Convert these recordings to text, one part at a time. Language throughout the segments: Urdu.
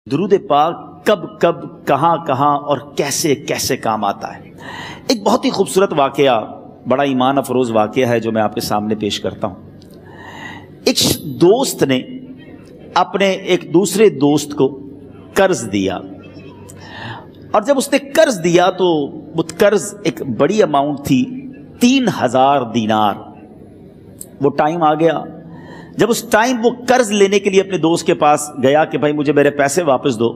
درود پاک کب کب کہاں کہاں اور کیسے کیسے کام آتا ہے۔ ایک بہت ہی خوبصورت واقعہ، بڑا ایمان افروز واقعہ ہے جو میں آپ کے سامنے پیش کرتا ہوں۔ ایک دوست نے اپنے ایک دوسرے دوست کو قرض دیا، اور جب اس نے قرض دیا تو وہ قرض ایک بڑی اماؤنٹ تھی، 3000 دینار۔ وہ ٹائم آ گیا جب اس ٹائم وہ قرض لینے کے لیے اپنے دوست کے پاس گیا کہ بھائی مجھے میرے پیسے واپس دو،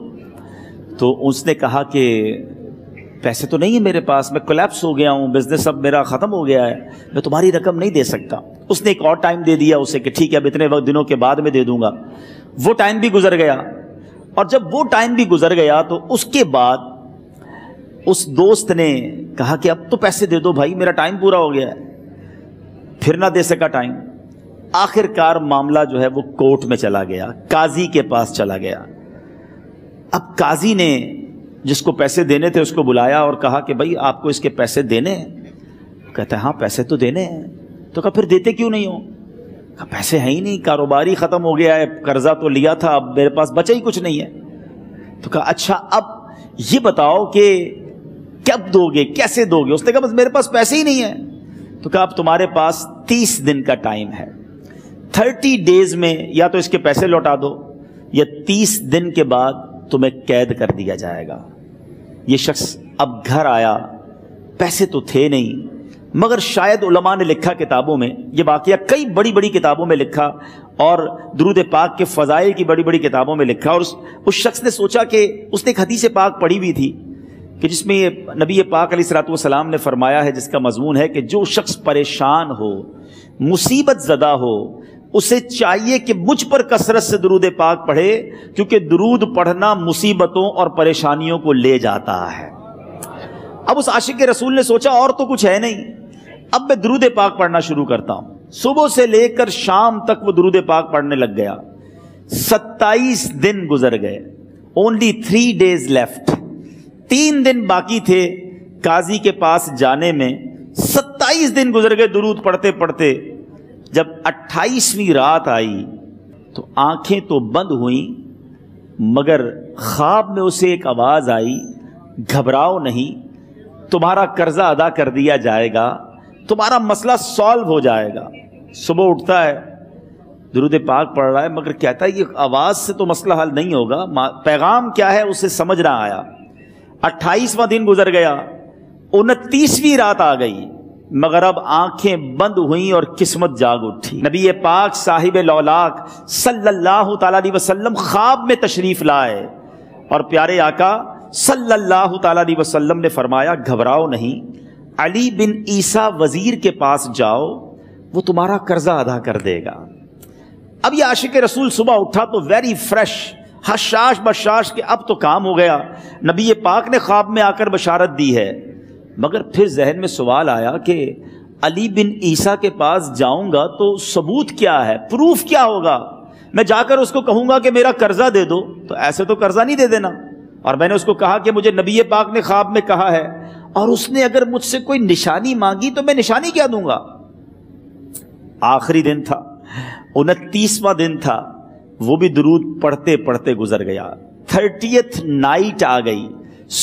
تو اس نے کہا کہ پیسے تو نہیں ہے میرے پاس، میں کولیپس ہو گیا ہوں، بزنس اب میرا ختم ہو گیا ہے، میں تمہاری رقم نہیں دے سکتا۔ اس نے ایک اور ٹائم دے دیا اسے کہ ٹھیک ہے اب اتنے وقت دنوں کے بعد میں دے دوں گا۔ وہ ٹائم بھی گزر گیا، اور جب وہ ٹائم بھی گزر گیا تو اس کے بعد اس دوست نے کہا کہ اب تو پیسے دے دو بھائی، میرا ٹائم پورا ہو گیا ہے۔ پھر نہ دے سکا ٹائم۔ آخر کار معاملہ جو ہے وہ کورٹ میں چلا گیا، قاضی کے پاس چلا گیا۔ اب قاضی نے جس کو پیسے دینے تھے اس کو بلایا اور کہا کہ بھائی آپ کو اس کے پیسے دینے ہیں؟ کہتا ہے ہاں پیسے تو دینے ہیں۔ تو کہا پھر دیتے کیوں نہیں ہو؟ کہا پیسے ہیں ہی نہیں، کاروبار ہی ختم ہو گیا ہے، قرضہ تو لیا تھا، اب میرے پاس بچا ہی کچھ نہیں ہے۔ تو کہا اچھا اب یہ بتاؤ کہ کب دو گے، کیسے دو گے؟ اس نے کہا بس میرے پاس پیسے ہی نہیں ہیں۔ تو کہا اب تمہارے پاس 30 دن کا ٹائم ہے، 30 ڈیز میں یا تو اس کے پیسے لوٹا دو یا 30 دن کے بعد تمہیں قید کر دیا جائے گا۔ یہ شخص اب گھر آیا، پیسے تو تھے نہیں، مگر شاید علماء نے لکھا کتابوں میں، یہ واقعہ کئی بڑی بڑی کتابوں میں لکھا اور درود پاک کے فضائل کی بڑی بڑی کتابوں میں لکھا، اور اس شخص نے سوچا کہ اس نے ایک حدیث پاک پڑھی ہوئی تھی کہ جس میں یہ نبی پاک علیہ الصلوۃ والسلام نے فرمایا ہے، جس کا مضمون ہے کہ جو شخص پریشان ہو، مصیبت زدہ ہو، اسے چاہیے کہ مجھ پر کثرت سے درود پاک پڑھے، کیونکہ درود پڑھنا مصیبتوں اور پریشانیوں کو لے جاتا ہے۔ اب اس عاشق رسول نے سوچا اور تو کچھ ہے نہیں، اب میں درود پاک پڑھنا شروع کرتا ہوں۔ صبح سے لے کر شام تک وہ درود پاک پڑھنے لگ گیا۔ 27 دن گزر گئے، only 3 days left، 3 دن باقی تھے قاضی کے پاس جانے میں۔ 27 دن گزر گئے درود پڑھتے پڑھتے۔ جب 28ویں رات آئی تو آنکھیں تو بند ہوئیں، مگر خواب میں اسے ایک آواز آئی، گھبراؤ نہیں، تمہارا قرضہ ادا کر دیا جائے گا، تمہارا مسئلہ سالو ہو جائے گا۔ صبح اٹھتا ہے، درود پاک پڑھ رہا ہے، مگر کہتا ہے یہ آواز سے تو مسئلہ حل نہیں ہوگا، پیغام کیا ہے اسے سمجھ نہ آیا۔ 28واں دن گزر گیا، 29ویں رات آ گئی، مگر اب آنکھیں بند ہوئیں اور قسمت جاگ اٹھی۔ نبی پاک صاحب لولاک صلی اللہ تعالیٰ علیہ وسلم خواب میں تشریف لائے، اور پیارے آقا صلی اللہ تعالیٰ علیہ وسلم نے فرمایا گھبراؤ نہیں، علی بن عیسیٰ وزیر کے پاس جاؤ، وہ تمہارا قرضہ ادا کر دے گا۔ اب یہ عاشق رسول صبح اٹھا تو ویری فریش، حشاش بشاش کہ اب تو کام ہو گیا، نبی پاک نے خواب میں آ کر بشارت دی ہے۔ مگر پھر ذہن میں سوال آیا کہ علی بن عیسیٰ کے پاس جاؤں گا تو ثبوت کیا ہے، پروف کیا ہوگا؟ میں جا کر اس کو کہوں گا کہ میرا قرضہ دے دو، تو ایسے تو قرضہ نہیں دے دینا، اور میں نے اس کو کہا کہ مجھے نبی پاک نے خواب میں کہا ہے، اور اس نے اگر مجھ سے کوئی نشانی مانگی تو میں نشانی کیا دوں گا؟ آخری دن تھا، 29واں دن تھا، وہ بھی درود پڑھتے پڑھتے گزر گیا۔ 30th نائٹ آ گئی،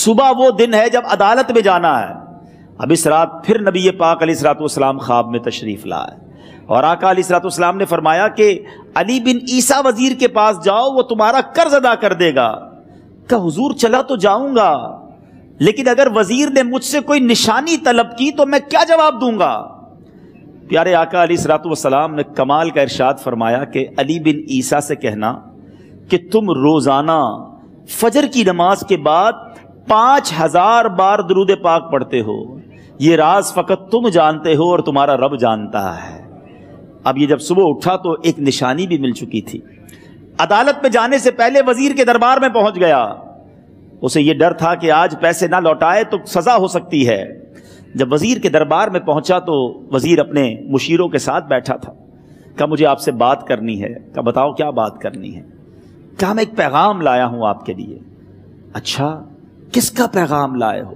صبح وہ دن ہے جب عدالت میں جانا ہے۔ اب اس رات پھر نبی پاک علیہ الصلوۃ والسلام خواب میں تشریف لائے، اور آقا علیہ الصلوۃ والسلام نے فرمایا کہ علی بن عیسیٰ وزیر کے پاس جاؤ، وہ تمہارا قرض ادا کر دے گا۔ کہ حضور چلا تو جاؤں گا، لیکن اگر وزیر نے مجھ سے کوئی نشانی طلب کی تو میں کیا جواب دوں گا؟ پیارے آقا علیہ الصلوۃ والسلام نے کمال کا ارشاد فرمایا کہ علی بن عیسیٰ سے کہنا کہ تم روزانہ فجر کی نماز کے بعد 5000 بار درود پاک پڑھتے ہو، یہ راز فقط تم جانتے ہو اور تمہارا رب جانتا ہے۔ اب یہ جب صبح اٹھا تو ایک نشانی بھی مل چکی تھی۔ عدالت میں جانے سے پہلے وزیر کے دربار میں پہنچ گیا، اسے یہ ڈر تھا کہ آج پیسے نہ لوٹائے تو سزا ہو سکتی ہے۔ جب وزیر کے دربار میں پہنچا تو وزیر اپنے مشیروں کے ساتھ بیٹھا تھا۔ کہا مجھے آپ سے بات کرنی ہے۔ کہا بتاؤ کیا بات کرنی ہے؟ کہا میں ایک پیغام لایا ہوں آپ کے لیے۔ اچھا کس کا پیغام لائے ہو؟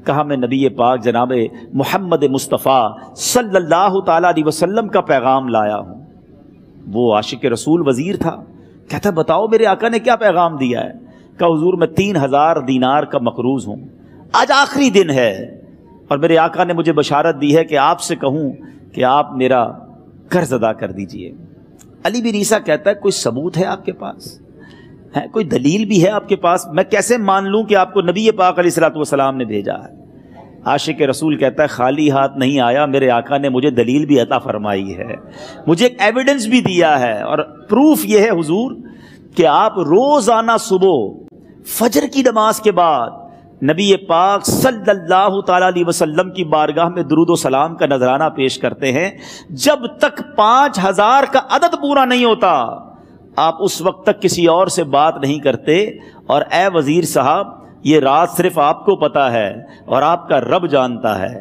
کہا میں نبی پاک جناب محمد مصطفیٰ صلی اللہ تعالیٰ علیہ وسلم کا پیغام لایا ہوں۔ وہ عاشق رسول وزیر تھا، کہتا بتاؤ میرے آقا نے کیا پیغام دیا ہے؟ کہ حضور میں 3000 دینار کا مقروض ہوں، آج آخری دن ہے اور میرے آقا نے مجھے بشارت دی ہے کہ آپ سے کہوں کہ آپ میرا قرض ادا کر دیجئے۔ علی بن عیسیٰ کہتا ہے کوئی ثبوت ہے آپ کے پاس؟ ہے کوئی دلیل بھی ہے آپ کے پاس؟ میں کیسے مان لوں کہ آپ کو نبی پاک علیہ الصلوۃ والسلام نے بھیجا ہے؟ عاشق رسول کہتا ہے خالی ہاتھ نہیں آیا، میرے آقا نے مجھے دلیل بھی عطا فرمائی ہے، مجھے ایک ایویڈنس بھی دیا ہے، اور پروف یہ ہے حضور کہ آپ روزانہ صبح فجر کی نماز کے بعد نبی پاک صلی اللہ تعالی علیہ وسلم کی بارگاہ میں درود و سلام کا نذرانہ پیش کرتے ہیں۔ جب تک 5000 کا عدد پورا نہیں ہوتا آپ اس وقت تک کسی اور سے بات نہیں کرتے، اور اے وزیر صاحب یہ رات صرف آپ کو پتا ہے اور آپ کا رب جانتا ہے۔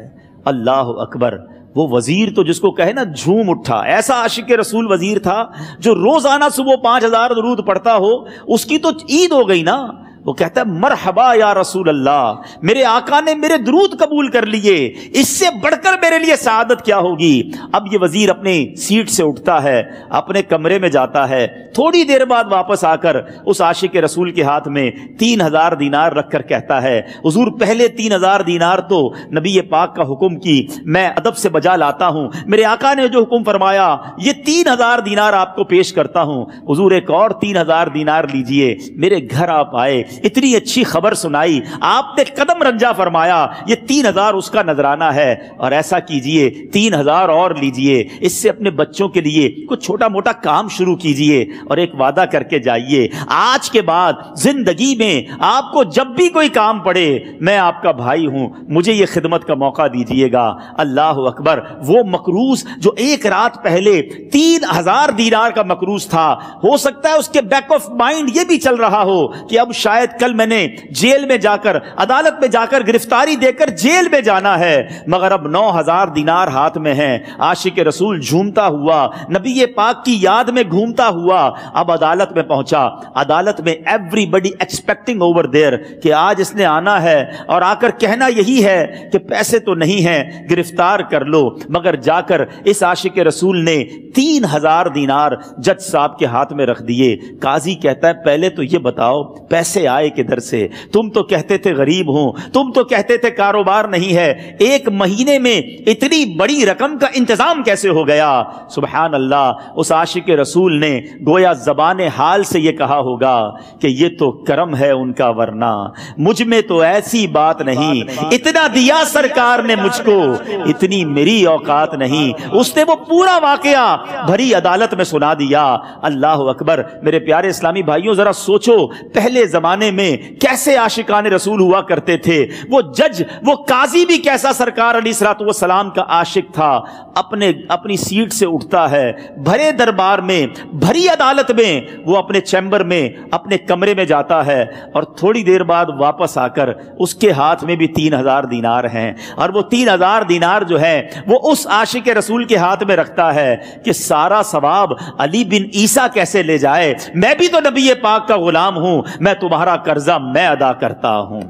اللہ اکبر! وہ وزیر تو جس کو کہے نا جھوم اٹھا، ایسا عاشق رسول وزیر تھا جو روزانہ صبح 5000 درود پڑھتا ہو، اس کی تو عید ہو گئی نا۔ وہ کہتا ہے مرحبا یا رسول اللہ، میرے آقا نے میرے درود قبول کر لیے، اس سے بڑھ کر میرے لیے سعادت کیا ہوگی۔ اب یہ وزیر اپنی سیٹ سے اٹھتا ہے، اپنے کمرے میں جاتا ہے، تھوڑی دیر بعد واپس آ کر اس عاشق رسول کے ہاتھ میں 3000 دینار رکھ کر کہتا ہے حضور پہلے 3000 دینار تو نبی پاک کا حکم کی میں ادب سے بجا لاتا ہوں، میرے آقا نے جو حکم فرمایا یہ 3000 دینار آپ کو پیش کرتا ہوں، حضور ایک اور 3000 دینار لیجئے۔ میرے گھر آپ آئے، اتنی اچھی خبر سنائی، آپ نے قدم رنجا فرمایا، یہ 3000 اس کا نذرانہ ہے، اور ایسا کیجئے 3000 اور لیجئے، اس سے اپنے بچوں کے لیے کچھ چھوٹا موٹا کام شروع کیجئے اور ایک وعدہ کر کے جائیے، آج کے بعد زندگی میں آپ کو جب بھی کوئی کام پڑے میں آپ کا بھائی ہوں، مجھے یہ خدمت کا موقع دیجئے گا۔ اللہ اکبر! وہ مقروض جو ایک رات پہلے 3000 دینار کا مقروض تھا، ہو سکتا ہے اس کے بیک آف مائنڈ یہ بھی چل رہا ہو کہ اب شاید کل میں نے جیل میں جا کر، عدالت میں جا کر گرفتاری دے کر جیل میں جانا ہے، مگر اب 9000 دینار ہاتھ میں ہیں۔ عاشق رسول جھومتا ہوا نبی پاک کی یاد میں گھومتا ہوا اب عدالت میں پہنچا۔ عدالت میں everybody expecting over there کہ آج اس نے آنا ہے اور آ کر کہنا یہی ہے کہ پیسے تو نہیں ہیں، گرفتار کر لو، مگر جا کر اس عاشق رسول نے 3000 دینار جج صاحب کے ہاتھ میں رکھ دیے۔ قاضی کہتا ہے پہلے تو یہ بتاؤ پیسے آئے کدھر سے؟ تم تو کہتے تھے غریب ہوں، تم تو کہتے تھے کاروبار نہیں ہے، ایک مہینے میں اتنی بڑی رقم کا انتظام کیسے ہو گیا؟ سبحان اللہ! اس عاشق رسول نے گویا زبان حال سے یہ کہا ہوگا کہ یہ تو کرم ہے ان کا، ورنہ مجھ میں تو ایسی بات نہیں، اتنا دیا سرکار نے مجھ کو، اتنی میری اوقات نہیں۔ اس نے وہ پورا واقعہ بھری عدالت میں سنا دیا۔ اللہ اکبر! میرے پیارے اسلامی بھائیوں ذرا سوچو پہلے زمانے میں کیسے عاشقان رسول ہوا کرتے تھے، وہ جج، وہ قاضی بھی کیسا سرکار علیہ الصلوۃ والسلام کا عاشق تھا۔ اپنی سیٹ سے اٹھتا ہے، بھرے دربار میں، بھری عدالت میں، وہ اپنے چیمبر میں، اپنے کمرے میں جاتا ہے، اور تھوڑی دیر بعد واپس آ کر اس کے ہاتھ میں بھی 3000 دینار ہیں، اور وہ 3000 دینار جو ہے وہ اس عاشق رسول کے ہاتھ میں رکھتا ہے کہ سارا ثواب علی بن عیسیٰ کیسے لے جائے، میں بھی تو نبی پاک کا غلام ہوں، میں تمہارا قرضہ میں ادا کرتا ہوں۔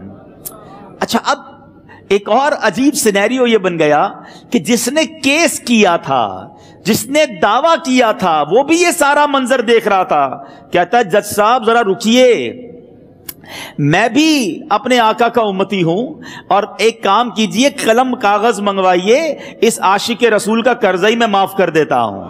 اچھا، اب ایک اور عجیب سینیریو یہ بن گیا کہ جس نے کیس کیا تھا، جس نے دعویٰ کیا تھا، وہ بھی یہ سارا منظر دیکھ رہا تھا۔ کہتا ہے جج صاحب ذرا رکیے، میں بھی اپنے آقا کا امتی ہوں، اور ایک کام کیجئے، قلم کاغذ منگوائیے، اس عاشق رسول کا قرضہ ہی میں معاف کر دیتا ہوں۔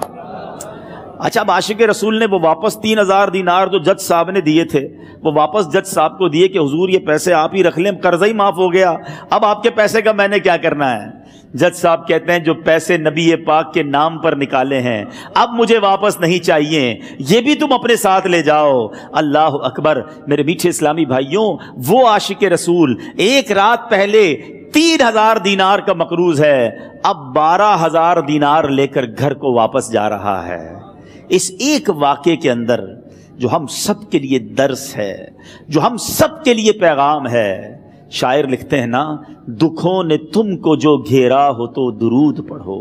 اچھا، اب عاشق رسول نے وہ واپس 3000 دینار جو جج صاحب نے دیے تھے وہ واپس جج صاحب کو دیے کہ حضور یہ پیسے آپ ہی رکھ لیں، قرضہ ہی معاف ہو گیا، اب آپ کے پیسے کا میں نے کیا کرنا ہے؟ جج صاحب کہتے ہیں جو پیسے نبی پاک کے نام پر نکالے ہیں اب مجھے واپس نہیں چاہیے، یہ بھی تم اپنے ساتھ لے جاؤ۔ اللہ اکبر! میرے میٹھے اسلامی بھائیوں، وہ عاشق رسول ایک رات پہلے 3000 دینار کا مقروض ہے، اب 12000 دینار لے کر گھر کو واپس جا رہا ہے۔ اس ایک واقعے کے اندر جو ہم سب کے لیے درس ہے، جو ہم سب کے لیے پیغام ہے، شاعر لکھتے ہیں نا، دکھوں نے تم کو جو گھیرا ہو تو درود پڑھو،